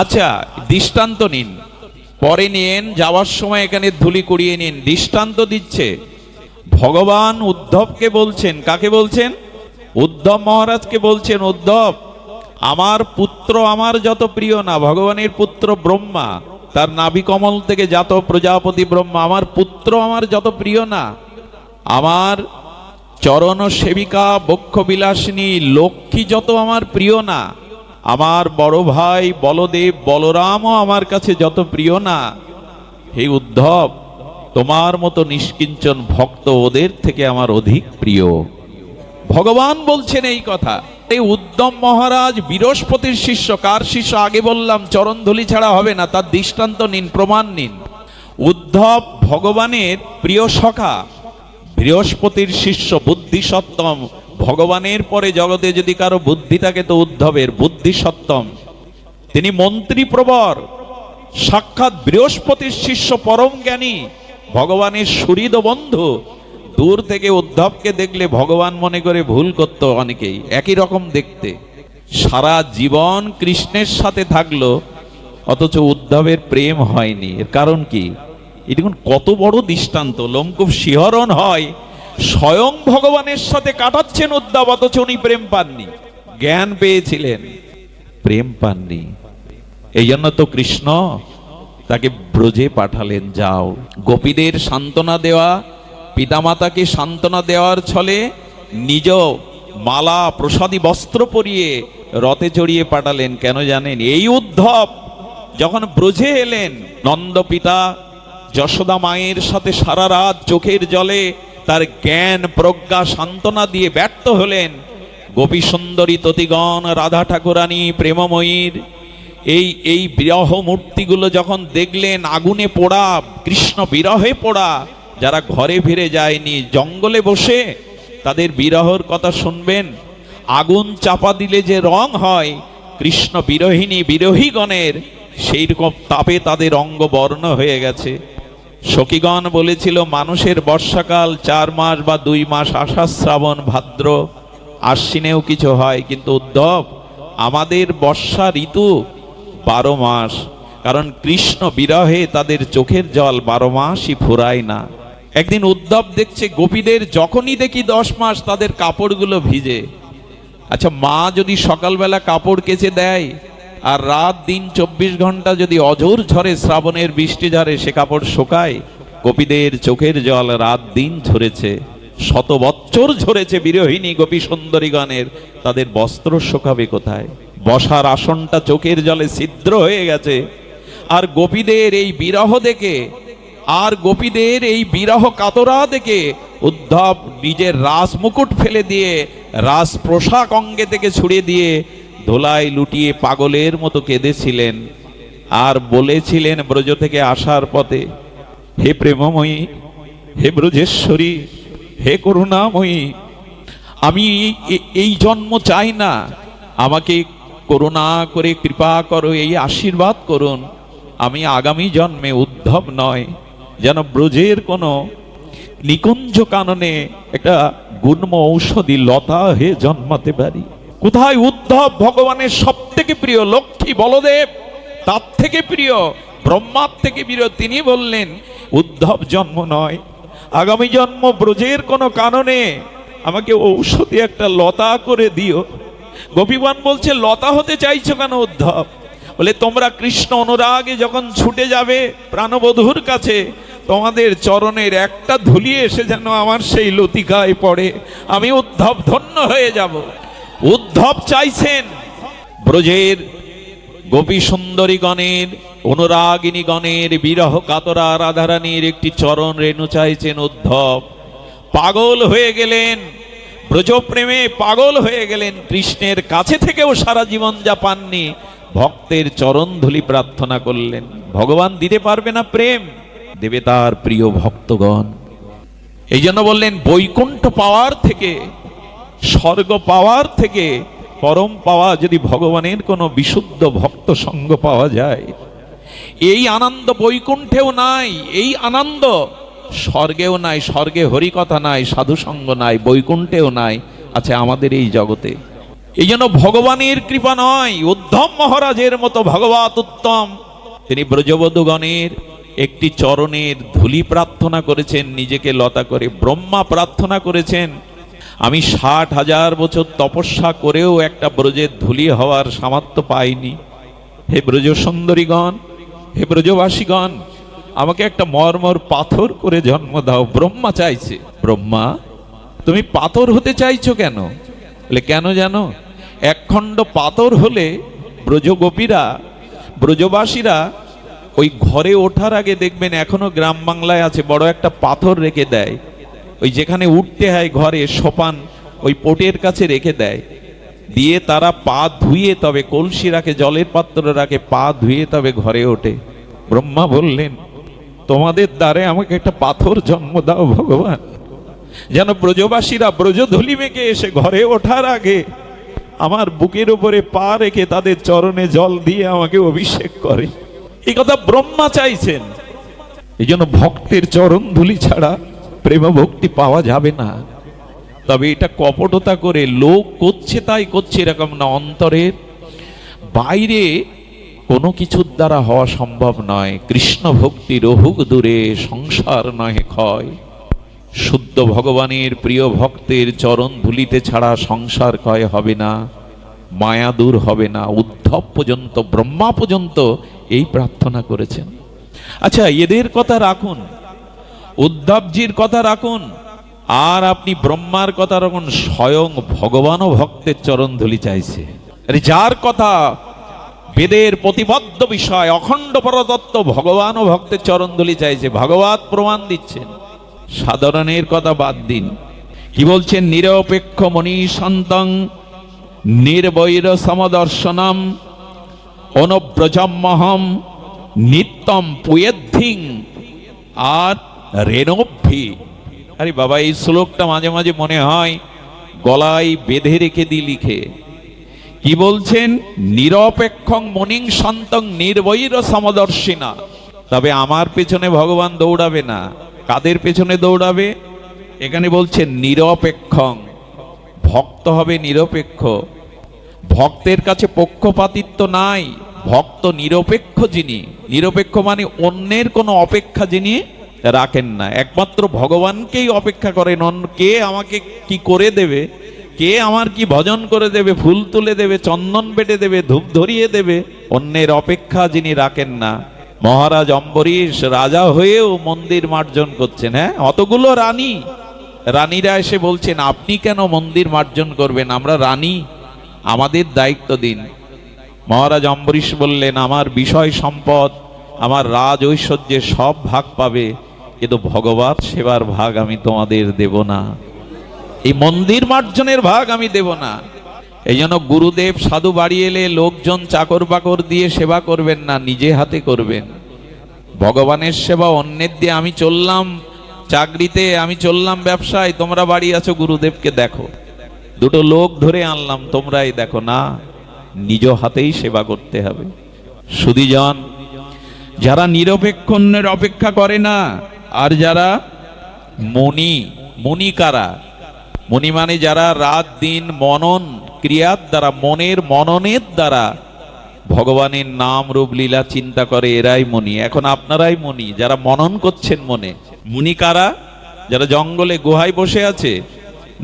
আচ্ছা, দৃষ্টান্ত নিন, পরে নিন, যাওয়ার সময় এখানে ধুলি কুড়িয়ে নিন। দৃষ্টান্ত দিচ্ছে ভগবান উদ্ধবকে বলছেন। কাকে বলছেন? উদ্ধব মহারাজকে বলছেন, উদ্ধব, আমার পুত্র আমার যত প্রিয় না, ভগবানের পুত্র ব্রহ্মা, তার নাভি কমল থেকে জাত প্রজাপতি ব্রহ্মা, আমার পুত্র আমার যত প্রিয় না, আমার চরণ সেবিকা বক্ষ বিলাসিনী লক্ষ্মী যত আমার প্রিয় না, আমার বড় ভাই বলদেব বলরামও আমার কাছে যত প্রিয় না, হে উদ্ধব, তোমার মতো নিষ্কিঞ্চন ভক্ত ওদের থেকে আমার অধিক প্রিয়। ভগবান বলছেন এই কথা। এই উদ্ধব মহারাজ বৃহস্পতির শিষ্য। কার শিষ্য? আগে বললাম চরণধুলি ছাড়া হবে না, তার দৃষ্টান্ত নিন, প্রমাণ নিন। উদ্ধব ভগবানের প্রিয় সখা, বৃহস্পতির শিষ্য, বুদ্ধি সত্তম। ভগবানের পরে জগতে যদি কারো বুদ্ধি থাকে তো উদ্ধবের বুদ্ধি সত্তম। তিনি মন্ত্রী প্রবর, সাক্ষাৎ বৃহস্পতির শিষ্য, পরম জ্ঞানী, ভগবানের সুহৃদ বন্ধু। দূর থেকে উদ্ধবকে দেখলে ভগবান মনে করে ভুল করত অনেকেই, একই রকম দেখতে। সারা জীবন কৃষ্ণের সাথে থাকলো, অথচ উদ্ধবের প্রেম হয়নি। এর কারণ কি? এটা কত বড় দৃষ্টান্ত, লোমকূপ শিহরণ হয়। স্বয়ং ভগবানের সাথে কাটাচ্ছেন উদ্ধব, অথচ উনি প্রেম পাননি। জ্ঞান পেয়েছিলেন, প্রেম পাননি। এই জন্য তো কৃষ্ণ তাকে ব্রজে পাঠালেন। যাও, গোপীদের সান্ত্বনা দেওয়া, পিতামাতাকে সান্ত্বনা দেওয়ার ছলে নিজ মালা প্রসাদী বস্ত্র পরিয়ে রথে চড়িয়ে পাঠালেন। কেন জানেন? এই উদ্ধব যখন ব্রজে এলেন, নন্দ পিতা যশোদা মায়ের সাথে সারা রাত চোখের জলে তার জ্ঞান প্রজ্ঞা সান্ত্বনা দিয়ে ব্যর্থ হলেন। গোপী সুন্দরী ততিগণ, রাধা ঠাকুরানী, প্রেমময়ীর এই বিরহ মূর্তিগুলো যখন দেখলেন আগুনে পোড়া, কৃষ্ণ বিরহে পোড়া, যারা ঘরে ফিরে যায়নি, জঙ্গলে বসে তাদের বিরহর কথা শুনবেন। আগুন চাপা দিলে যে রং হয়, কৃষ্ণ বিরহিনী বিরহীগণের সেই রকম তাপে তাদের অঙ্গ বর্ণ হয়ে গেছে। সখীগণ বলেছিল, মানুষের বর্ষাকাল 4 মাস বা 2 মাস, আষাঢ় শ্রাবণ ভাদ্র, আশ্বিনেও কিছু হয়, কিন্তু উদ্ধব আমাদের বর্ষা ঋতু 12 মাস। কারণ কৃষ্ণ বিরহে তাদের চোখের জল 12 মাসই ফুরায় না। একদিন উদ্ধব দেখছে গোপীদের যখনই দেখি 10 মাস তাদের কাপড়গুলো ভিজে। আচ্ছা, মা যদি সকালবেলা কাপড় কেচে দেয় আর রাত দিন 24 ঘন্টা যদি অঝোর ঝরে, শ্রাবণের বৃষ্টি ঝরে, সে কাপড় শোকায়? গোপীদের চোখের জল রাত দিন ঝরেছে, 100 বৎসর ঝরেছে বিরহিনী গোপী সুন্দরীগণের, তাদের বস্ত্র শোকাবে কোথায়? বসার আসনটা চোখের জলে ছিদ্র হয়ে গেছে। আর গোপীদের এই বিরহ দেখে, আর গোপীদের এই বিরহ কাতরা দেখে উদ্ধব নিজের রাস মুকুট ফেলে দিয়ে, রাস পোশাক অঙ্গে থেকে ছুড়ে দিয়ে ধোলায় লুটিয়ে পাগলের মতো কেঁদেছিলেন। আর বলেছিলেন ব্রজ থেকে আসার পথে, হে প্রেমময়ী, হে ব্রজেশ্বরী, হে করুণাময়ী, আমি এই জন্ম চাই না, আমাকে করুণা করে কৃপা করো, এই আশীর্বাদ করুন, আমি আগামী জন্মে উদ্ধব নয়, যেন ব্রজের কোনো নিকুঞ্জ কাননে একটা গুণ্ম ঔষধি লতা হয়ে জন্মাতে পারি। কোথায় উদ্ধব? ভগবানের সব থেকে প্রিয়, লক্ষ্মী বলদেব তার থেকে প্রিয়, ব্রহ্মার থেকে প্রিয়। তিনি বললেন, উদ্ধব জন্ম নয়, আগামী জন্ম ব্রজের কোনো কাননে আমাকে ঔষধি একটা লতা করে দিও। গোপীগণ বলছে, লতা হতে চাইছো কেন উদ্ধব? বলে, তোমরা কৃষ্ণ অনুরাগে যখন ছুটে যাবে প্রাণবধূর কাছে, তোমাদের চরণের একটা ধুলি এসে যেন আমার সেই লতিকায় পড়ে, আমি উদ্ধব ধন্য হয়ে যাব। উদ্ধব চাইছেন ব্রজের গোপী সুন্দরী গণের, অনুরাগিনী গণের, বিরহ কাতরা রাধারানীর একটি চরণ রেণু চাইছেন উদ্ধব। পাগল হয়ে গেলেন, ব্রজপ্রেমে পাগল হয়ে গেলেন, কৃষ্ণের কাছে থেকেও সারা জীবন যা পাননি, ভক্তের চরণ ধুলি প্রার্থনা করলেন। ভগবান দিতে পারবে না প্রেম? দেবে তার প্রিয় ভক্তগণ। এই জন্য বললেন, বৈকুণ্ঠ পাওয়ার থেকে, স্বর্গ পাওয়ার থেকে পরম পাওয়া যদি ভগবানের কোনো বিশুদ্ধ ভক্ত সঙ্গ পাওয়া যায়, এই আনন্দ বৈকুণ্ঠেও নাই, এই আনন্দ স্বর্গেও নাই। স্বর্গে হরিকথা নাই, সাধু সঙ্গ নাই, বৈকুণ্ঠেও নাই, আছে আমাদের এই জগতে। এই জন্য ভগবানের কৃপা নয়, উদ্ধব মহারাজের মতো ভগবত উত্তম তিনি ব্রজবধূগণের একটি চরণের ধুলি প্রার্থনা করেছেন, নিজেকে লতা করে। ব্রহ্মা প্রার্থনা করেছেন, আমি 60,000 বছর তপস্যা করেও একটা ব্রজের ধুলি হওয়ার সামর্থ্য পাইনি। হে ব্রজ সুন্দরীগণ, হে ব্রজবাসীগণ, আমাকে একটা মর্মর পাথর করে জন্ম দাও। ব্রহ্মা চাইছে। ব্রহ্মা, তুমি পাথর হতে চাইছো কেন? বলে, কেন জানো? একখণ্ড পাথর হলে ব্রজগোপীরা, ব্রজবাসীরা ওই ঘরে ওঠার আগে দেখবেন এখনো গ্রাম বাংলায় আছে, বড় একটা পাথর রেখে দেয়। ওই যেখানে উঠতে হয় ঘরে সোপান ওই পোটের কাছে রেখে দেয়, দিয়ে তারা পা ধুয়ে তবে কলসি রাখে, জলের পাত্র রাখে, পা ধুয়ে তবে ঘরে ওঠে। ব্রহ্মা বললেন, তোমাদের দ্বারে আমাকে একটা পাথর জন্ম দাও ভগবান, যেন ব্রজবাসীরা ব্রজধূলি মেখে এসে ঘরে ওঠার আগে আমার বুকের উপরে পা রেখে তাদের চরণে জল দিয়ে আমাকে অভিষেক করে। এই কথা ব্রহ্মা চাইছেন। এই জন্য ভক্তের চরণ ধুলি ছাড়া প্রেম ভক্তি পাওয়া যাবে না। তবে এটা কপটতা করে লোক করছে তাই করছে এরকম না, অন্তরের বাইরে কোনো কিছুর দ্বারা হওয়া সম্ভব নয়। কৃষ্ণ ভক্তি রহুক দূরে, সংসার নহে ক্ষয়। শুদ্ধ ভগবানের প্রিয় ভক্তের চরণ ধুলিতে ছাড়া সংসার ক্ষয় হবে না, মায়া দূর হবে না। উদ্ধব পর্যন্ত, ব্রহ্মা পর্যন্ত এই প্রার্থনা করেছেন। আচ্ছা, এদের কথা রাখুন, উদ্ধবজির কথা রাখুন, আর আপনি ব্রহ্মার কথা রাখুন। স্বয়ং ভগবানও ভক্তের চরণ ধুলি চাইছে। যার কথা বেদের প্রতিবদ্ধ বিষয়, অখণ্ড পরতত্ত্ব, ভগবানও ভক্তের চরণ ধুলি চাইছে। ভগবত প্রমাণ দিচ্ছেন। সাধারণের কথা বাদ দিন, কি বলছেন? নিরপেক্ষ মনীষান্তং নির্বৈর সমদর্শনম অনুব্রজমহম নিত্যম পুয়েদ্ধিং আর রেণভ্যি। আরে বাবা, এই শ্লোকটা মাঝে মাঝে মনে হয় গলায় বেঁধে রেখে দিই লিখে। কি বলছেন? নিরপেক্ষং মনিং শান্তং নির্বৈর সমদর্শিনা। তবে আমার পেছনে ভগবান দৌড়াবে না। কাদের পেছনে দৌড়াবে? এখানে বলছেন নিরপেক্ষং, ভক্ত হবে নিরপেক্ষ। ভক্তের কাছে পক্ষপাতিত্ব নাই। ভক্ত নিরপেক্ষ যিনি, নিরপেক্ষ মানে অন্যের কোনো অপেক্ষা যিনি রাখেন না, একমাত্র ভগবানকেই অপেক্ষা করেন। কে আমাকে কি করে দেবে, কে আমার কি ভজন করে দেবে, ফুল তুলে দেবে, চন্দন বেটে দেবে, ধূপ ধরিয়ে দেবে, অন্যের অপেক্ষা যিনি রাখেন না। মহারাজ অম্বরীশ রাজা হয়েও মন্দির মার্জন করছেন। হ্যাঁ, অতগুলো রানী, রানীরা এসে বলছেন আপনি কেন মন্দির মার্জন করবেন, আমরা রানী, আমাদের দায়িত্ব দিন। মহারাজ অম্বরীশ বললেন, আমার বিষয় সম্পদ, আমার রাজ ঐশ্বর্যের সব ভাগ পাবে, কিন্তু ভগবত সেবার ভাগ আমি তোমাদের দেব না, এই মন্দির মার্জনের ভাগ আমি দেব না। এই জন্য গুরুদেব সাধু বাড়ি এলে লোকজন চাকর বাকর দিয়ে সেবা করবেন না, নিজে হাতে করবেন। ভগবানের সেবা অন্যের দিয়ে, আমি চললাম চাকরিতে, আমি চললাম ব্যবসায়, তোমরা বাড়ি আছো, গুরুদেবকে দেখো, দুটো লোক ধরে আনলাম, তোমরাই দেখো না, নিজ হাতেই সেবা করতে হবে। সুধীজন, যারা নিরপেক্ষ অন্যের অপেক্ষা করে না, আর যারা মনি, মনি কারা? মনি মানে যারা রাত দিন মনন ক্রিয়ার দ্বারা, মনের মননের দ্বারা ভগবানের নাম রূপ লীলা চিন্তা করে, এরাই মনি। এখন আপনারাই মনি, যারা মনন করছেন মনে। মুনি কারা? যারা জঙ্গলে গুহায় বসে আছে?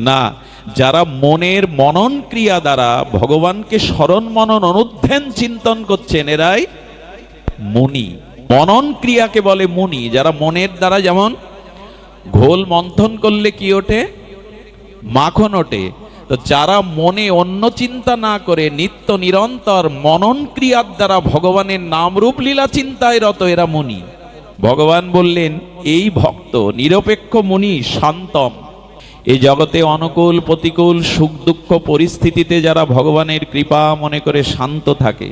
না, যারা মনের মনন ক্রিয়া দ্বারা ভগবানকে স্মরণ মনন অনুধ্যান চিন্তন করছেন, এরাই মুনি। মনন ক্রিয়াকে বলে মুনি। যারা মনের দ্বারা, যেমন ঘোল মন্থন করলে কি ওঠে? মাখন ওঠে। তো যারা মনে অন্য চিন্তা না করে নিত্য নিরন্তর মনন ক্রিয়ার দ্বারা ভগবানের নাম রূপ লীলা চিন্তায় রত, এরা মুনি। ভগবান বললেন, এই ভক্ত নিরপেক্ষ মুনি শান্তম। এই জগতে অনুকূল প্রতিকূল সুখ দুঃখ পরিস্থিতিতে যারা ভগবানের কৃপা মনে করে শান্ত থাকে,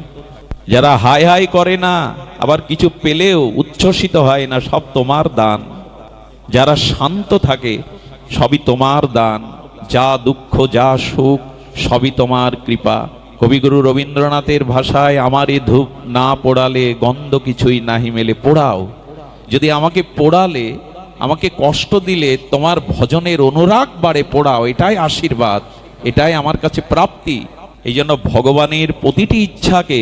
যারা হাই হাই করে না, আবার কিছু পেলেও উচ্ছ্বসিত হয় না, সব তোমার দান, যারা শান্ত থাকে, সবই তোমার দান, যা দুঃখ যা সুখ সবই তোমার কৃপা। কবিগুরু রবীন্দ্রনাথের ভাষায়, আমার এ ধূপ না পোড়ালে গন্ধ কিছুই নাহি মেলে। পোড়াও, যদি আমাকে পোড়ালে, আমাকে কষ্ট দিলে তোমার ভজনের অনুরাগ বাড়ে, পোড়াও, এটাই আশীর্বাদ, এটাই আমার কাছে প্রাপ্তি। এই জন্য ভগবানের প্রতিটি ইচ্ছাকে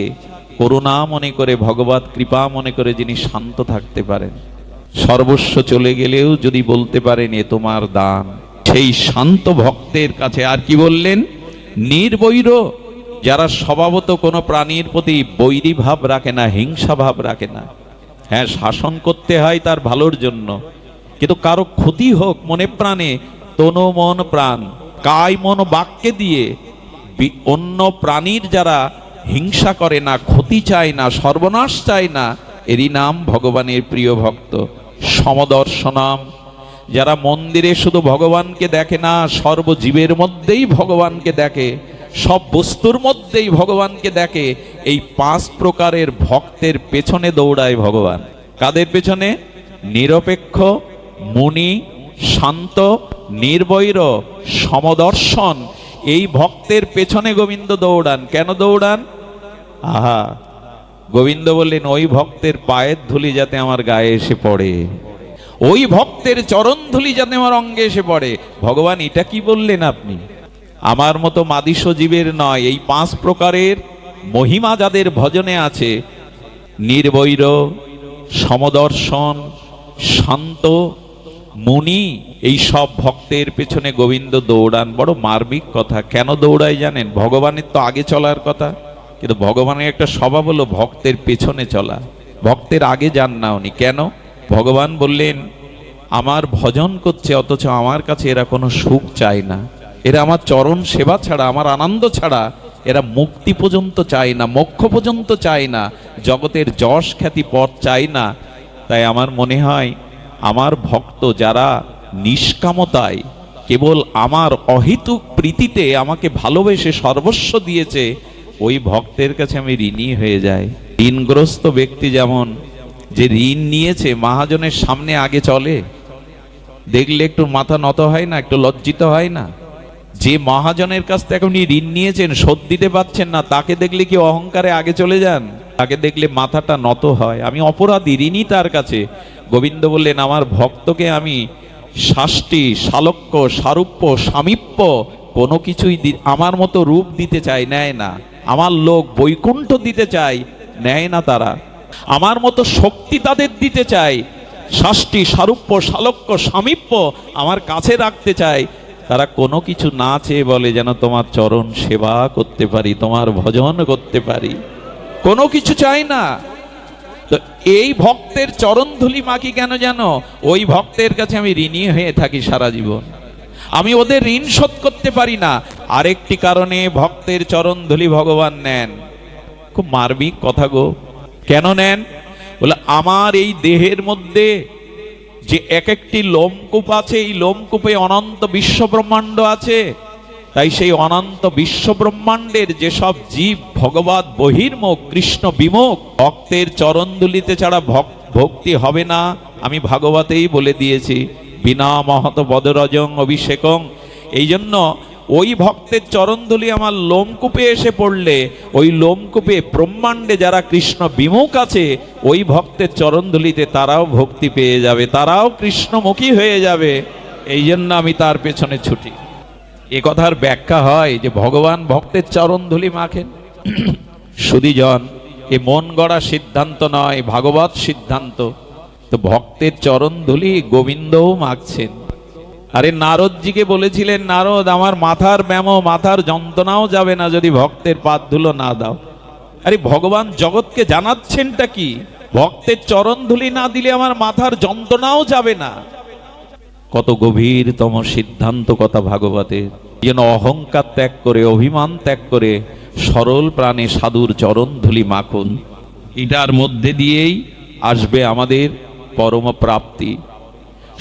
করুণা মনে করে, ভগবত কৃপা মনে করে যিনি শান্ত থাকতে পারেন, সর্বস্ব চলে গেলেও যদি বলতে পারেন এ তোমার দান, সেই শান্ত ভক্তের কাছে। আর কি বললেন? নির্বৈর, যারা স্বভাবত কোনো প্রাণীর প্রতি বৈরী ভাব রাখে না, হিংসা ভাব রাখে না। হ্যাঁ, শাসন করতে হয় তার ভালোর জন্য, কিন্তু কারো ক্ষতি হোক মনে প্রাণে, তনু মন প্রাণ কায় মন বাক্যে দিয়ে অন্য প্রাণীর যারা হিংসা করে না, ক্ষতি চায় না, সর্বনাশ চায় না, এরই নাম ভগবানের প্রিয় ভক্ত। সমদর্শনাম, যারা মন্দিরে শুধু ভগবানকে দেখে না, সর্বজীবের মধ্যেই ভগবানকে দেখে, সব বস্তুর মধ্যেই ভগবানকে দেখে, এই 5 প্রকারের ভক্তের পেছনে দৌড়ায় ভগবান। কাদের পেছনে? নিরপেক্ষ, মুনি, শান্ত, নির্বৈর, সমদর্শন, এই ভক্তের পেছনে গোবিন্দ দৌড়ান। কেন দৌড়ান? আহা, গোবিন্দ বললেন ওই ভক্তের পায়ের ধুলি যাতে আমার গায়ে এসে পড়ে, ওই ভক্তের চরণ ধুলি যাতে আমার অঙ্গে এসে পড়ে। ভগবান এটা কি বললেন আপনি? আমার মতো মাদিস জীবের নয়, এই 5 প্রকারের মহিমা যাদের ভজনে আছে, নির্বৈর, সমদর্শন, শান্ত, মুনি, এই সব ভক্তের পেছনে গোবিন্দ দৌড়ান। বড় মার্মিক কথা। কেন দৌড়ায় জানেন? ভগবানের তো আগে চলার কথা, কিন্তু ভগবানের একটা স্বভাব হলো ভক্তের পেছনে চলা, ভক্তের আগে যান না উনি। কেন? ভগবান বললেন আমার ভজন করছে, অথচ আমার কাছে এরা কোনো সুখ চায় না, এরা আমার চরণ সেবা ছাড়া, আমার আনন্দ ছাড়া এরা মুক্তি পর্যন্ত চায় না, মোক্ষ পর্যন্ত চায় না, জগতের যশ খ্যাতি পথ চায় না। তাই আমার মনে হয় আমার ভক্ত যারা নিষ্কামতায় কেবল আমার অহেতুক প্রীতিতে আমাকে ভালোবেসে সর্বস্ব দিয়েছে, ওই ভক্তের কাছে আমি ঋণী হয়ে যাই। ঋণগ্রস্ত ব্যক্তি যেমন যে ঋণ নিয়েছে, মহাজনের সামনে আগে চলে, দেখলে একটু মাথা নত হয় না, একটু লজ্জিত হয় না? যে মহাজনের কাছ থেকে আপনি ঋণ নিয়েছেন, শোধ দিতে পারছেন না, তাকে দেখলে কি অহংকারে আগে চলে যান? তাকে দেখলে মাথাটা নত হয়, আমি অপরাধী, ঋণী তার কাছে। গোবিন্দ বললেন আমার ভক্তকে আমি শাস্তি, শালক্য, সারূপ্য, সামীপ্য কোনো কিছুই আমার মতো রূপ দিতে চাই, নেয় না। আমার লোক বৈকুণ্ঠ দিতে চাই, নেয় না তারা। আমার মতো শক্তি তাদের দিতে চাই, শাস্তি, সারূপ্য, শালক্য, সামীপ্য আমার কাছে রাখতে চাই, তারা কোনো কিছু না চেয়ে বলে যেন তোমার চরণ সেবা করতে পারি, তোমার ভজন করতে পারি, কোনো কিছু চাই না। তো এই ভক্তের চরণ ধুলি মাখি কেন জানো? ওই ভক্তের কাছে আমি ঋণী হয়ে থাকি সারা জীবন, আমি ওদের ঋণ শোধ করতে পারি না। আরেকটি কারণে ভক্তের চরণ ধুলি ভগবান নেন। খুব মার্মিক কথা গো। কেন নেন? বলে আমার এই দেহের মধ্যে যে এক একটি লোমকূপ আছে, এই লোমকূপে অনন্ত বিশ্ব ব্রহ্মাণ্ড আছে। তাই সেই অনন্ত বিশ্ব ব্রহ্মাণ্ডের যেসব জীব ভগবত বহির্মুখ, কৃষ্ণ বিমুখ, ভক্তের চরণধুলিতে ছাড়া ভক্তি হবে না। আমি ভাগবতেই বলে দিয়েছি, বিনা মহত বদরজং অভিষেকং। এই জন্য ওই ভক্তের চরণধুলি আমার লোমকূপে এসে পড়লে, ওই লোমকূপে ব্রহ্মাণ্ডে যারা কৃষ্ণ বিমুখ আছে, ওই ভক্তের চরণধুলিতে তারাও ভক্তি পেয়ে যাবে, তারাও কৃষ্ণমুখী হয়ে যাবে। এই জন্য আমি তার পেছনে ছুটি। এ কথার ব্যাখ্যা হয় যে ভগবান ভক্তের চরণধুলি মাখেন। সুধীজন, এ মন গড়া সিদ্ধান্ত নয়, ভাগবত সিদ্ধান্ত। তো ভক্তের চরণধুলি গোবিন্দও মাখছেন। আরে নারদজিকে বলেছিলেন, নারদ আমার মাথার ব্যামো, মাথার যন্ত্রণাও যাবে না যদি ভক্তের পাদ ধুলো না দাও। আরে ভগবান জগৎকে জানাচ্ছেনটা কি? ভক্তের চরণধুলি না দিলে আমার মাথার যন্ত্রণাও যাবে না। কত গভীরতম সিদ্ধান্ত কথা ভাগবতের। যেন অহংকার ত্যাগ করে, অভিমান ত্যাগ করে সরল প্রাণে সাধুর চরণধুলি মাখুন। এটার মধ্যে দিয়েই আসবে আমাদের পরম প্রাপ্তি।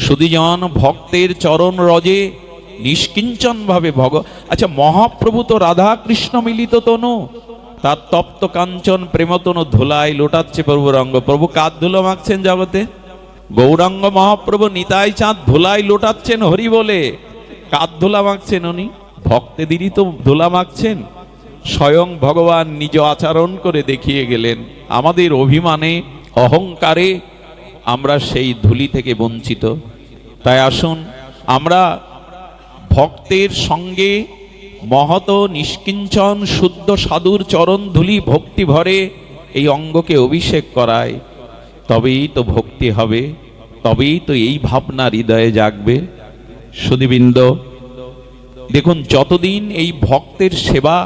সুধীজন, ভক্তের চরণ রজে নিষ্কিঞ্চন ভাবে আচ্ছা, মহাপ্রভু তো রাধা কৃষ্ণ মিলিত তনু, তার তপ্ত কাঞ্চন প্রেমতনু ধুলায় লোটাচ্ছে প্রভুর অঙ্গ। প্রভু কার ধুলো মাখছেন জগতে? গৌরাঙ্গ মহাপ্রভু নিতাই চাঁদ ধুলাই লোটাচ্ছেন হরি বলে। কার ধুলা মাখছেন উনি? ভক্তেদেরই তো ধুলা মাখছেন। স্বয়ং ভগবান নিজ আচরণ করে দেখিয়ে গেলেন। আমাদের অভিমানে, অহংকারে আমরা সেই ধুলি থেকে বঞ্চিত। তাই আসুন আমরা ভক্তের সঙ্গে মহত নিষ্কিঞ্চন শুদ্ধ সাধুর চরণ ধুলি ভক্তি ভরে এই অঙ্গকে অভিষেক করায়, তবেই তো ভক্তি হবে, তবেই তো এই ভাবনা হৃদয়ে জাগবে। সুধীবৃন্দ, দেখুন যতদিন এই ভক্তের সেবা,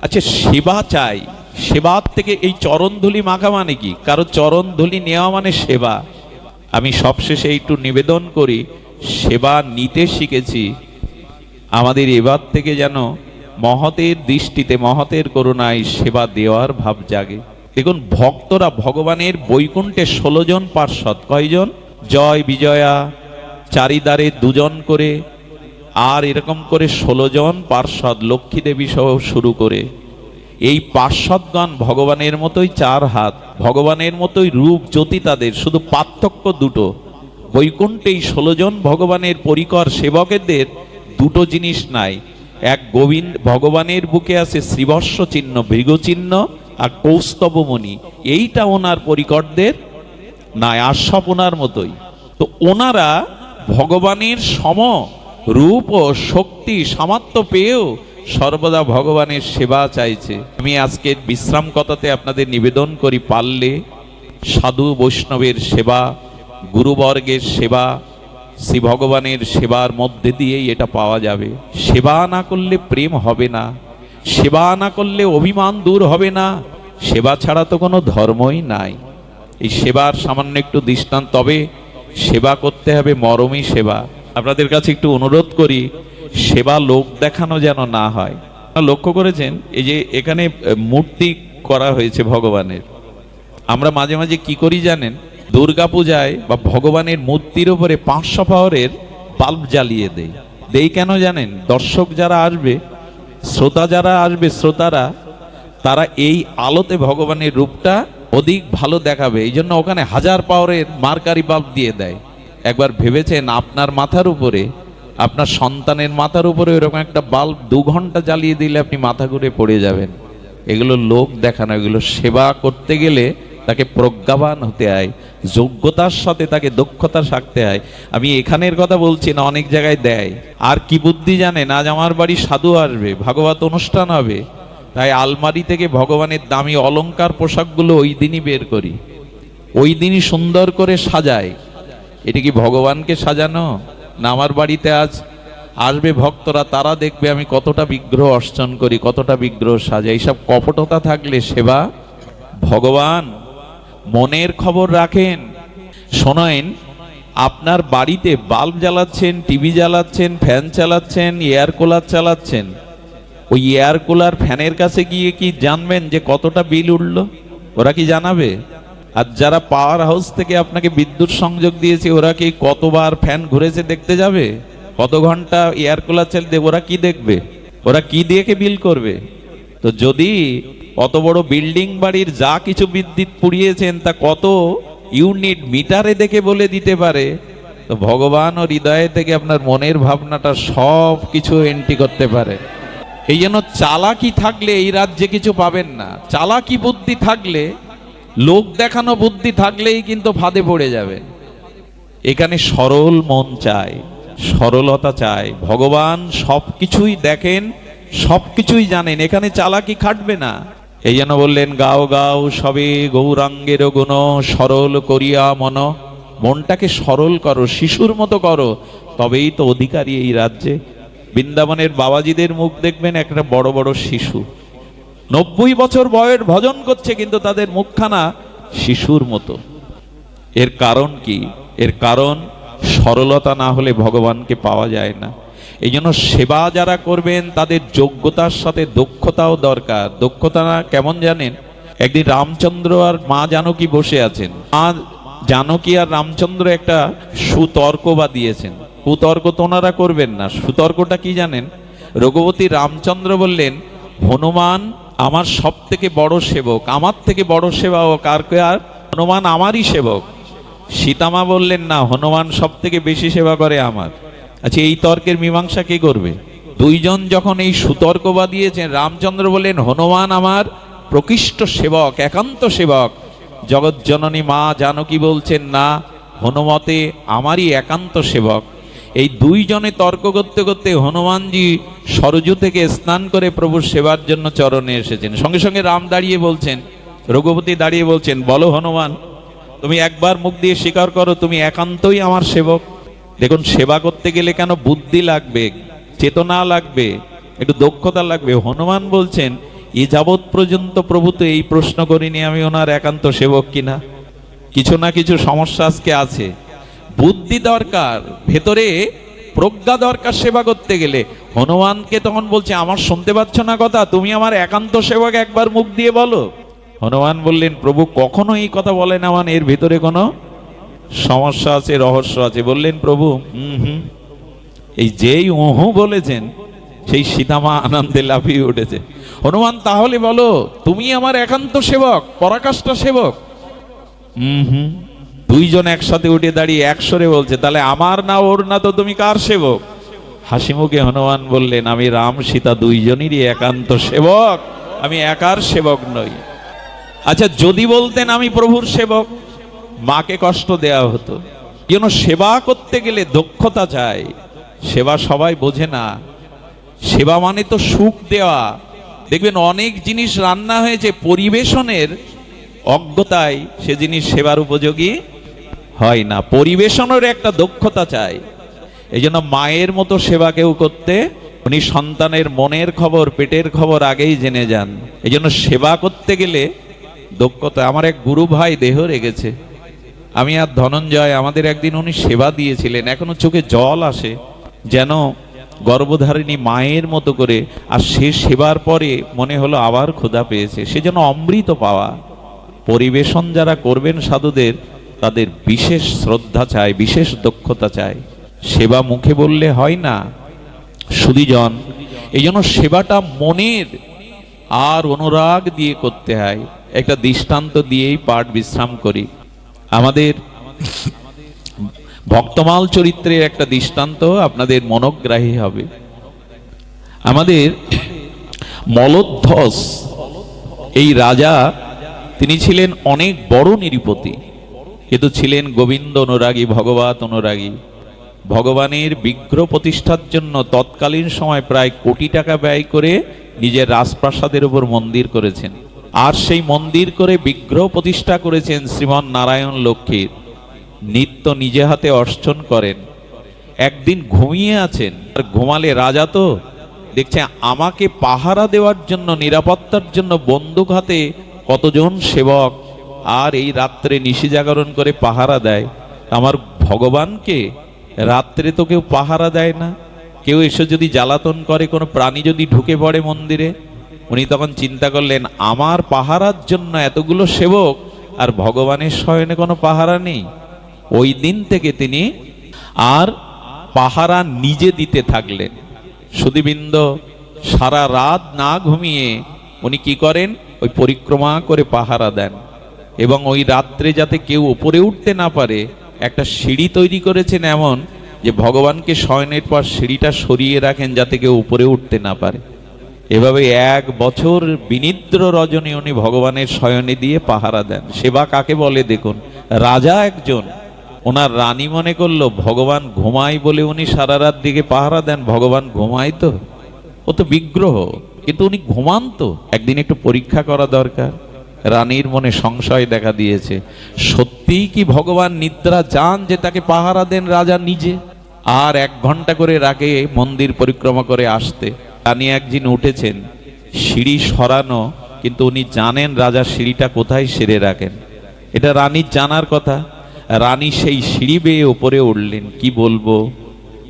আচ্ছা সেবা চাই, সেবার থেকে এই চরণধুলি মাখা মানে কি? কারো চরণধুলি নেওয়া মানে সেবা। আমি সবশেষে একটু নিবেদন করি, সেবা নিতে শিখেছি, আমাদের এবার থেকে যেন মহতের দৃষ্টিতে মহতের করুণায় সেবা দেওয়ার ভাব জাগে। দেখুন ভক্তরা ভগবানের বৈকুণ্ঠে 16 জন পার্ষদ, কয়জন? জয় বিজয়া চারিদারে 2 জন করে, আর এরকম করে 16 জন পার্ষদ, লক্ষ্মী দেবী সহ শুরু করে এই পার্ষদগণ ভগবানের মতোই 4 হাত, ভগবানের মতোই রূপ জ্যোতি তাদের, শুধু পার্থক্য দুটো। বৈকুণ্ঠেই 16 জন ভগবানের পরিকর সেবকেদের দুটো জিনিস নাই, এক গোবিন্দ ভগবানের বুকে আছে শ্রীবর্ষ চিহ্ন, ভৃগ চিহ্ন আর কৌস্তবমণি, এইটা ওনার পরিকরদের নাই, আর সব ওনার মতোই। তো ওনারা ভগবানের সম রূপ ও শক্তি সামর্থ্য পেয়েও সর্বদা ভগবানের সেবা চাইছে। আমি আজকে বিশ্রাম কথাতে আপনাদের নিবেদন করি, পারলে সাধু বৈষ্ণবের সেবা, গুরুবর্গের সেবা, শ্রী ভগবানের সেবার মধ্যে দিয়েই এটা পাওয়া যাবে। সেবা না করলে প্রেম হবে না, সেবা না করলে অভিমান দূর হবে না, সেবা ছাড়া তো কোনো ধর্মই নাই। এই সেবার সামান্য একটু দৃষ্টান্ত, তবে সেবা করতে হবে মরমী সেবা। আপনাদের কাছে একটু অনুরোধ করি, সেবা লোক দেখানো যেন না হয়। লক্ষ্য করেছেন এই যে এখানে মূর্তি করা হয়েছে ভগবানের, আমরা মাঝে মাঝে কি করি জানেন? দুর্গা পূজায় বা ভগবানের মূর্তির উপরে 500 পাওয়ারের বাল্ব জ্বালিয়ে দেই কেন জানেন? দর্শক যারা আসবে, শ্রোতা যারা আসবে, শ্রোতারা তারা এই আলোতে ভগবানের রূপটা অধিক ভালো দেখাবে, এই জন্য ওখানে 1000 পাওয়ারের মার্কারি বাল্ব দিয়ে দেয়। একবার ভেবেছেন আপনার মাথার উপরে, আপনার সন্তানের মাথার উপরে এরকম একটা বাল্ব 2 ঘন্টা জ্বালিয়ে দিলে আপনি মাথা ঘুরে পড়ে যাবেন। এগুলো লোক দেখানো, এগুলো সেবা করতে গেলে তাকে প্রজ্ঞাবান হতে হয়, যোগ্যতার সাথে তাকে দক্ষতা থাকতে হয়। আমি এখানের কথা বলছি না, অনেক জায়গায় দেয়। আর কি বুদ্ধি জানেন? আজ আমার বাড়ি সাধু আসবে, ভাগবত অনুষ্ঠান হবে, তাই আলমারি থেকে ভগবানের দামি অলংকার পোশাকগুলো ওই দিনই বের করি, ওই দিনই সুন্দর করে সাজাই। এটা কি ভগবানকে সাজানো না? আমার বাড়িতে আজ আসবে ভক্তরা, তারা দেখবে আমি কতটা বিগ্রহ অর্চন করি, কতটা বিগ্রহ সাজাই। এইসব কপটতা থাকলে সেবা, ভগবান মনের খবর রাখেন। শোনেন, আপনার বাড়িতে বাল্ব জ্বালাচ্ছেন, টিভি জ্বালাচ্ছেন, ফ্যান চালাচ্ছেন, এয়ার কুলার চালাচ্ছেন, ওই এয়ার কুলার ফ্যানের কাছে গিয়ে কি জানবেন যে কতটা বিল উঠলো? ওরা কি জানাবে? আর যারা পাওয়ার হাউস থেকে আপনাকে বিদ্যুৎ সংযোগ দিয়েছে, ওরা কি কতবার ফ্যান ঘুরেছে দেখতে যাবে? কত ঘন্টা এয়ার কুলার চালিয়ে ওরা কি দেখবে? ওরা কি দিয়ে বিল করবে? তো যদি অত বড় বিল্ডিং বাড়ির যা কিছু বিদ্যুৎ পুড়িয়েছেন তা কত ইউনিট মিটারে দেখে বলে দিতে পারে, তো ভগবান ও হৃদয় থেকে আপনার মনের ভাবনাটা সব কিছু এন্ট্রি করতে পারে। এই জন্য চালাকি থাকলে এই রাজ্যে কিছু পাবেন না। চালাকি বুদ্ধি থাকলে, লোক দেখানো বুদ্ধি থাকলেই কিন্তু ফাঁদে পড়ে যাবে। এখানে সরল মন চাই, সরলতা চাই। ভগবান সবকিছুই দেখেন, সবকিছুই জানেন, এখানে চালাকি খাটবে না। এই জন্য বললেন, গাও গাও সবে গৌরাঙ্গের গুণ, সরল করিয়া মন। মনটাকে সরল করো, শিশুর মতো করো, তবেই তো অধিকারী এই রাজ্যে। বৃন্দাবনের বাবাজিদের মুখ দেখবেন, একটা বড় বড় শিশু, 90 বছর বয়স, ভজন করছে, কিন্তু তাদের মুখখানা শিশুর মতো। এর কারণ কি? এর কারণ সরলতা না হলে ভগবানকে পাওয়া যায় না। এই জন্য সেবা যারা করবেন তাদের যোগ্যতার সাথে দক্ষতাও দরকার। দক্ষতা না কেমন জানেন? একদিন রামচন্দ্র আর মা জানকী বসে আছেন। মা জানকী আর রামচন্দ্র একটা সুতর্ক দিয়েছেন। কুতর্ক তো ওনারা করবেন না। সুতর্কটা কি জানেন? রঘুপতি রামচন্দ্র বললেন, হনুমান আমার সব থেকে বড় সেবক, আমার থেকে বড় সেবক আর কে? আর হনুমান আমারই সেবক। সীতামা বললেন, না, হনুমান সব থেকে বেশি সেবা করে আমার। আচ্ছা, এই তর্কের মীমাংসা কে করবে? দুইজন যখন এই সুতর্ক দিয়েছেন, রামচন্দ্র বললেন, হনুমান আমার প্রকৃষ্ট সেবক, একান্ত সেবক। জগৎজননী মা জানকী বলছেন, না, হনুমতে আমারই একান্ত সেবক। এই দুইজনে তর্ক করতে করতে হনুমানজি সরজু থেকে স্নান করে প্রভুর সেবার জন্য চরণে এসেছেন। সঙ্গে সঙ্গে রাম দাঁড়িয়ে বলছেন, রঘুপতি দাঁড়িয়ে বলছেন, বলো হনুমান, তুমি একবার মুখ দিয়ে স্বীকার করো তুমি একান্তই আমার সেবক। দেখুন, সেবা করতে গেলে কেন বুদ্ধি লাগবে, চেতনা লাগবে, একটু দক্ষতা লাগবে। হনুমান বলছেন, এ যাবৎ পর্যন্ত প্রভু তো এই প্রশ্ন করিনি আমি ওনার একান্ত সেবক কিনা। কিছু না কিছু সমস্যা আজকে আছে। বুদ্ধি দরকার, ভেতরে প্রজ্ঞা দরকার সেবা করতে গেলে। হনুমানকে তখন বলছে, আমার শুনতে পাচ্ছ না কথা, তুমি আমার একান্ত সেবক, একবার মুখ দিয়ে বলো। হনুমান বললেন, প্রভু কখনো এই কথা বলে না, মানে এর ভিতরে কোনো সমস্যা আছে, রহস্য আছে। বললেন প্রভু, এই যেই ওহু বলেছেন সেই সীতামা আনন্দে লাফিয়ে উঠেছে। হনুমান, তাহলে বলো তুমি আমার একান্ত সেবক, পরাকাষ্ঠা সেবক। দুইজন একসাথে উঠে দাঁড়িয়ে একসরে বলছে, তাহলে আমার না ওর না তো তুমি কার সেবক? হাসি মুখে হনুমান বললেন, আমি রাম সীতা দুইজনেরই একান্ত সেবক, আমি একার সেবক নই। আচ্ছা, যদি বলতেন আমি প্রভুর সেবক, মাকে কষ্ট দেয়া হতো। কেন? সেবা করতে গেলে দক্ষতা চাই, সেবা সবাই বোঝে না। সেবা মানে তো সুখ দেওয়া। দেখবেন অনেক জিনিস রান্না হয়েছে, পরিবেশনের অজ্ঞতায় সে জিনিস সেবার উপযোগী হয় না। পরিবেশনের একটা দক্ষতা চাই। এই জন্য মায়ের মতো সেবা কেউ করতে, উনি সন্তানের মনের খবর, পেটের খবর আগেই জেনে যান। এই জন্য সেবা করতে গেলে দক্ষতা। আমার এক গুরু ভাই দেহ রেগেছে, আমি আর ধনঞ্জয়, আমাদের একদিন উনি সেবা দিয়েছিলেন, এখনো চোখে জল আসে, যেন গর্ভধারিণী মায়ের মতো করে। আর সে সেবার পরে মনে হলো আবার ক্ষুধা পেয়েছে, সে যেন অমৃত পাওয়া। পরিবেশন যারা করবেন সাধুদের, তাদের বিশেষ শ্রদ্ধা চাই, বিশেষ দক্ষতা চাই। সেবা মুখে বললে হয় না সুধীজন। এই জন্য সেবাটা মনের আর অনুরাগ দিয়ে করতে হয়। একটা দৃষ্টান্ত দিয়েই পাঠ বিশ্রাম করি। আমাদের ভক্তমাল চরিত্রের একটা দৃষ্টান্ত আপনাদের মনোগ্রাহী হবে। আমাদের মলধ্বজ এই রাজা, তিনি ছিলেন অনেক বড় নিরীপতি, কিন্তু ছিলেন গোবিন্দ অনুরাগী, ভগবত অনুরাগী। ভগবানের বিগ্রহ প্রতিষ্ঠার জন্য তৎকালীন সময় প্রায় কোটি টাকা ব্যয় করে নিজের রাজপ্রাসাদের উপর মন্দির করেছেন। আর সেই মন্দির করে বিগ্রহ প্রতিষ্ঠা করেছেন শ্রীমান নারায়ণ লক্ষ্মীর। নিত্য নিজে হাতে অর্চন করেন। একদিন ঘুমিয়ে আছেন, আর ঘুমালে রাজা তো দেখছে আমাকে পাহারা দেওয়ার জন্য, নিরাপত্তার জন্য বন্দুক হাতে কতজন সেবক আর এই রাত্রে নিশি জাগরণ করে পাহারা দেয়। আমার ভগবানকে রাত্রে তো কেউ পাহারা দেয় না। কেউ এসে যদি জ্বালাতন করে, কোনো প্রাণী যদি ঢুকে পড়ে মন্দিরে, উনি তখন চিন্তা করলেন আমার পাহারার জন্য এতগুলো সেবক, আর ভগবানের শয়নে কোনো পাহারা নেই। ওই দিন থেকে তিনি আর পাহারা নিজে দিতে থাকলেন। সুধীবৃন্দ, সারা রাত না ঘুমিয়ে উনি কি করেন, ওই পরিক্রমা করে পাহারা দেন। এবং ওই রাত্রে যাতে কেউ উপরে উঠতে না পারে, একটা সিঁড়ি তৈরি করেছেন এমন যে ভগবানকে শয়নের পর সিঁড়িটা সরিয়ে রাখেন যাতে কেউ উপরে উঠতে না পারে। এভাবে 1 বছর বিনিদ্র রজনী উনি ভগবানের শয়নে দিয়ে পাহারা দেন। সেবা কাকে বলে দেখুন। রাজা একজন, ওনার রানী মনে করলো ভগবান ঘুমায় বলে উনি সারা রাত দিকে পাহারা দেন। ভগবান ঘুমায় তো, ও তো বিগ্রহ, কিন্তু উনি ঘুমান তো, একদিন একটু পরীক্ষা করা দরকার। রানীর মনে সংশয় দেখা দিয়েছে, সত্যিই কি ভগবান নিদ্রা যান যে তাকে পাহারা দেন রাজা নিজে? আর 1 ঘন্টা করে রাগে মন্দির পরিক্রমা করে আসতে। রানী একদিন উঠেছেন, সিঁড়ি সরানো, কিন্তু উনি জানেন রাজা সিঁড়িটা কোথায় সেরে রাখেন। এটা রানীর জানার কথা। রানী সেই সিঁড়ি বেয়ে উপরে উঠলেন। কি বলবো,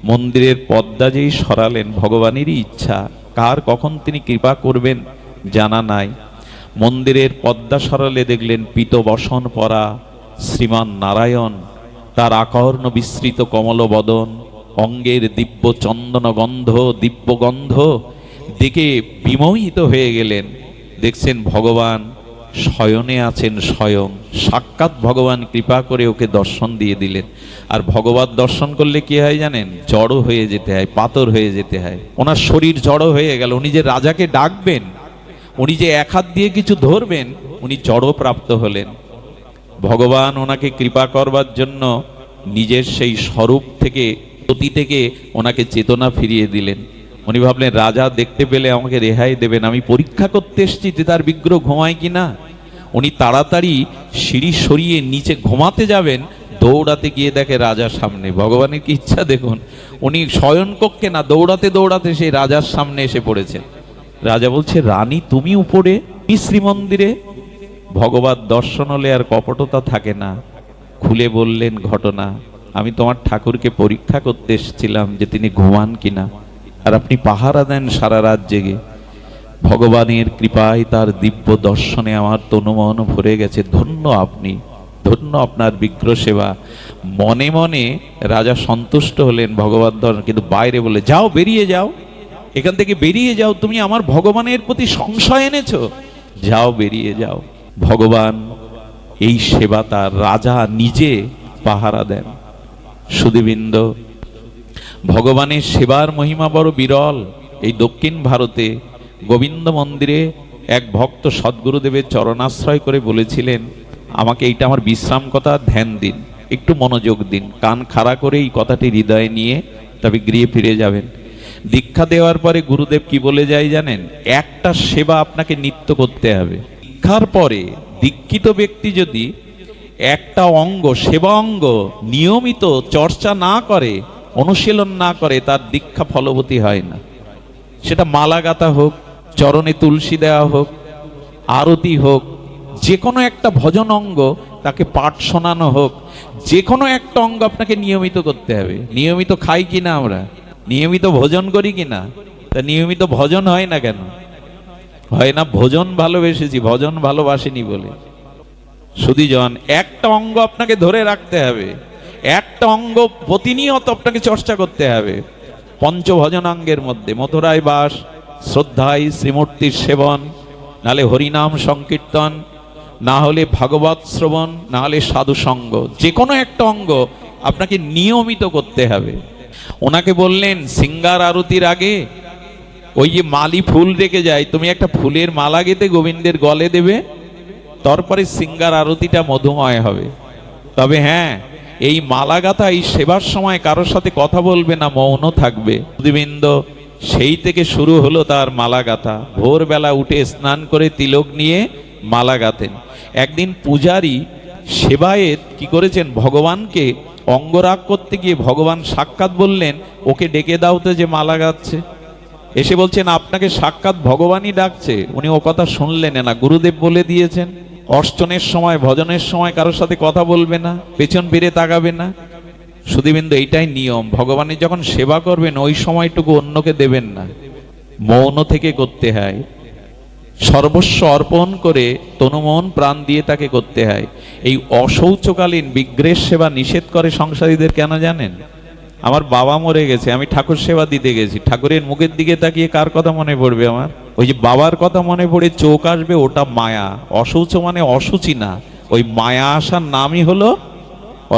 মন্দিরের পর্দা যেই সরালেন, ভগবানেরই ইচ্ছা, কার কখন তিনি কৃপা করবেন জানা নাই। মন্দিরের পর্দা সরালে দেখলেন পীত বসন পরা শ্রীমান নারায়ণ, তার আকর্ণ বিস্তৃত কমল বদন, অঙ্গের দিব্য চন্দন গন্ধ, দিব্য গন্ধ দেখে বিমোহিত হয়ে গেলেন। দেখছেন ভগবান শয়নে আছেন, স্বয়ং সাক্ষাৎ ভগবান কৃপা করে ওকে দর্শন দিয়ে দিলেন। আর ভগবত দর্শন করলে কি হয় জানেন, জড়ো হয়ে যেতে হয়, পাথর হয়ে যেতে হয়। ওনার শরীর জড়ো হয়ে গেল। উনি যে রাজাকে ডাকবেন, উনি যে 1 হাত দিয়ে কিছু ধরবেন, উনি জড়ো প্রাপ্ত হলেন। ভগবান ওনাকে কৃপা করবার জন্য নিজের সেই স্বরূপ থেকে অতি থেকে ওনাকে চেতনা ফিরিয়ে দিলেন। উনি ভাবলেন রাজা দেখতে পেলে আমাকে রেহাই দেবেন, আমি পরীক্ষা করতে এসেছি যে তার বিগ্রহ ঘুমায় কিনা। উনি তাড়াতাড়ি সিঁড়ি সরিয়ে নিচে ঘুমাতে যাবেন, দৌড়াতে গিয়ে দেখে রাজার সামনে। ভগবানের কি ইচ্ছা দেখুন, উনি শয়নকক্ষে না, দৌড়াতে দৌড়াতে সেই রাজার সামনে এসে পড়েছেন। রাজা বলছে, রানী তুমি উপরে, তুমি শ্রীমন্দিরে। ভগবত দর্শন হলে আর কপটতা থাকে না। খুলে বললেন ঘটনা, আমি তোমার ঠাকুরকে পরীক্ষা করতে এসেছিলাম যে তিনি ঘুমান কিনা, আর আপনি পাহারা দেন সারা রাত জেগে। ভগবানের কৃপায় তার দিব্য দর্শনে আমার তনুমন ভরে গেছে, ধন্য আপনি, ধন্য আপনার বিগ্রহ সেবা। মনে মনে রাজা সন্তুষ্ট হলেন ভগবান দর্শন, কিন্তু বাইরে বলে, যাও বেরিয়ে যাও, এখান থেকে বেরিয়ে যাও, তুমি আমার ভগবানের প্রতি সংশয় এনেছো, যাও বেরিয়ে যাও। ভগবান এই সেবা তার রাজা নিজে পাহারা দেন। সুধীবৃন্দ, ভগবানের সেবার মহিমা বড় বিরল। এই দক্ষিণ ভারতে গোবিন্দ মন্দিরে এক ভক্ত সদ্গুরুদেবের চরণাশ্রয় করে বলেছিলেন, আমাকে এইটা আমার বিশ্রাম কথা, ধ্যান দিন, একটু মনোযোগ দিন, কান খাড়া করে এই কথাটি হৃদয়ে নিয়ে তবে গৃহে ফিরে যাবেন। দীক্ষা দেওয়ার পরে গুরুদেব কি বলে যায় জানেন? একটা সেবা আপনাকে নিত্য করতে হবে। দীক্ষার পরে দীক্ষিত ব্যক্তি যদি একটা অঙ্গ, সেবা অঙ্গ নিয়মিত চর্চা না করে, অনুশীলন না করে, তার দীক্ষা ফলবতী হয় না। সেটা মালা গাঁথা হোক, চরণে তুলসী দেওয়া হোক, আরতি হোক, যে কোনো একটা ভজন অঙ্গ তাকে পাঠ শোনানো হোক, যে কোনো একটা অঙ্গ আপনাকে নিয়মিত করতে হবে। নিয়মিত খাই কিনা আমরা, নিয়মিত ভোজন করি কিনা? তা নিয়মিত ভজন হয় না কেন? হয় না ভোজন ভালোবেসেছি, ভজন ভালোবাসিনি বলে। সুধীজন, একটা অঙ্গ আপনাকে ধরে রাখতে হবে, একটা অঙ্গ প্রতিনিয়ত আপনাকে চর্চা করতে হবে। পঞ্চভজনাঙ্গের মধ্যে মথুরায় বাস, শ্রদ্ধায় শ্রীমূর্তির সেবন, নাহলে হরিনাম সংকীর্তন, না হলে ভাগবত শ্রবণ, না হলে সাধু সঙ্গ, যে কোনো একটা অঙ্গ আপনাকে নিয়মিত করতে হবে। ওনাকে বললেন সিঙ্গার আরতির আগে ওই যে মালি ফুল রেখে যায়, তুমি একটা ফুলের মালা গেঁথে গোবিন্দের গলে দেবে, তারপরে সিঙ্গার আরতিটা মধুময় হবে। তবে হ্যাঁ, এই মালা গাঁথা, এই সেবার সময় কারোর সাথে কথা বলবে না, মৌন থাকবে। সুধীবৃন্দ, সেই থেকে শুরু হলো তার মালা গাঁথা। ভোরবেলা উঠে স্নান করে তিলক নিয়ে মালা গাঁথেন। একদিন পূজারী সেবায়েত কি করেছেন, ভগবানকে অঙ্গরাগ করতে গিয়ে ভগবান সাক্ষাৎ বললেন, ওকে ডেকে দাও তো যে মালা গাচ্ছে। এসে বলছেন, আপনাকে সাক্ষাৎ ভগবানই ডাকছে। উনি ও কথা শুনলেন না, গুরুদেব বলে দিয়েছেন অর্চনের সময়, ভজনের সময় কারোর সাথে কথা বলবে না, পেছন ফিরে তাকাবে না। সুধীবৃন্দ, এইটাই নিয়ম। ভগবানের যখন সেবা করবেন ওই সময়টুকু অন্যকে দেবেন না, মৌন থেকে করতে হয়। সর্বস্ব অর্পণ করে তনুমন প্রাণ দিয়ে তাকে করতে হয়। এই অশৌচকালীন বিগ্রহের সেবা নিষেধ করে সংসারীদের, কেন জানেন? আমার বাবা মরে গেছে, আমি ঠাকুর সেবা দিতে গেছি, ঠাকুরের মুখের দিকে তাকিয়ে কার কথা মনে পড়বে? আমার ওই যে বাবার কথা মনে পড়ে চোখ আসবে, ওটা মায়া। অশৌচ মানে অসুচি না, ওই মায়া আসার নামই হলো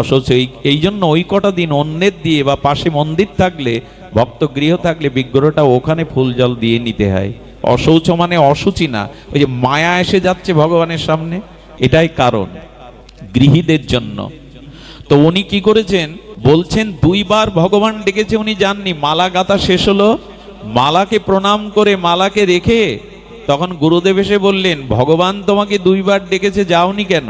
অশৌচ। এই জন্য ওই কটা দিন অন্যের দিয়ে বা পাশে মন্দির থাকলে, ভক্ত গৃহ থাকলে বিগ্রহটা ওখানে ফুল জল দিয়ে নিতে হয়। অশৌচ মানে অসুচি না, ওই যে মায়া এসে যাচ্ছে ভগবানের সামনে, এটাই কারণ গৃহীদের জন্য। তো উনি কি করেছেন বলছেন, দুইবার ভগবান ডেকেছে, উনি জাননি। মালা গাঁথা শেষ হলো, মালাকে প্রণাম করে মালাকে রেখে তখন গুরুদেব এসে বললেন, ভগবান তোমাকে দুইবার ডেকেছে, যাওনি কেন?